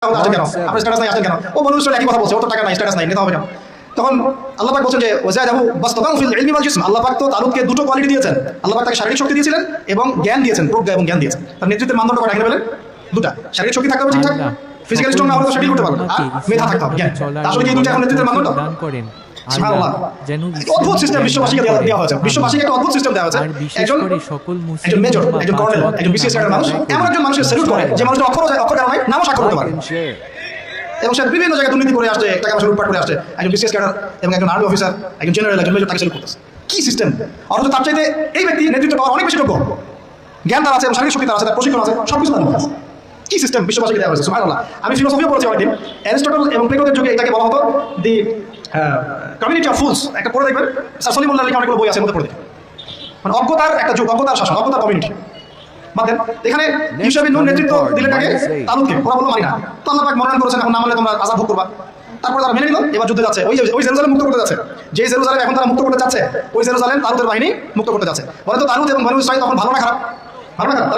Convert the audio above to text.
আসেন কেন, আপনার স্ট্যাটাস নাই আসেন কেন? ও বনু ইসরাইল একই কথা বলছে, ও তো টাকা নাই, স্ট্যাটাস নাই, নিতে হবে কেন? তখন আল্লাহ পাক বলছেন যে ওয়াজাদাহু বাসতাতান ফিল ইলমি ওয়াল জিসম। আল্লাহ পাক তো তালুতকে দুটো কোয়ালিটি দিয়েছেন। আল্লাহ পাক তাকে শারীরিক শক্তি দিয়েছিলেন এবং জ্ঞান দিয়েছেন, প্রজ্ঞা এবং জ্ঞান দিয়েছেন। তার নেতৃত্বের মানদণ্ড কয়টা এখানে বলেন? দুটা। শারীরিক শক্তি থাকতে হবে ঠিকঠাক, ফিজিক্যাল স্ট্রং না হলে তো সেটিল করতে পারবে না, আর মেধা থাকতে হবে, জ্ঞান। আসলে কি এই দুটো এখন নেতৃত্বের মানদণ্ড? সুবহানাল্লাহ। অদ্ভুত সিস্টেম বিশ্ববাসীকে দেওয়া হয়েছে, বিশ্ববাসীকে একটা অদ্ভুত সিস্টেম দেওয়া হয়েছে। একজন মেজর, একজন কর্নেল, একজন বিসিএস ক্যাডার মানুষ এমন একজন মানুষের স্যালুট করে যে মানুষটা অক্ষর জানা নাই, নামও স্বাক্ষর করতে পারে, এবং সে বিভিন্ন জায়গায় দুর্নীতি করে আসছে, টাকা পয়সা লুটপাট করে আসছে। একজন বিসিএস ক্যাডার এবং একজন আর্মি অফিসার, একজন জেনারেল, একজন মেজর তাকে স্যালুট করতেছে। কি সিস্টেম! অথচ তার চাইতে এই ব্যক্তি নেতৃত্ব পাওয়ার অনেক বেশি যোগ্য, জ্ঞান তার আছে এবং শারীরিক শক্তি তার আছে, তার প্রশিক্ষণ আছে, সবকিছু তার মধ্যে আছে। কি সিস্টেম বিশ্ববাসীকে দেওয়া হয়েছে! সুবহানাল্লাহ। আমি ফিলোসফিও পড়েছি অনেকদিন। অ্যারিস্টটল এবং প্লেটোদের যুগে এটাকে বলা হতো দি কমিউনিটি অফ ফুলস। একটা পড়ে দেখবেন, স্যার সলিমুল্লাহ লেখা অনেকগুলো বই আছে, মধ্যে পড়ে দেখবেন। মানে অজ্ঞতার একটা যুগ, অজ্ঞতার শাসন, অজ্ঞতার কমিউনিটি। বাদেন এখানে ইউসা বিন নুন নেতৃত্ব দিলেন কাকে? তালুতকে। ওরা বললো মারি না, তো আল্লাহ পাক মনোনয়ন করেছেন, এখন না মানলে তোমরা আযাব ভোগ করবা। তারপরে তারা মেনে নিল, এবার যুদ্ধে যাচ্ছে। ওই জেরুজালেম মুক্ত করতে যাচ্ছে, যে জেরুজালেম এখন তারা মুক্ত করতে যাচ্ছে, ওই জেরুজালেম তালুতের বাহিনী মুক্ত করতে যাচ্ছে। বলে তো তালুত এবং বনু ইসরাইল তখন ভালো না খারাপ? ভালো না খারাপ?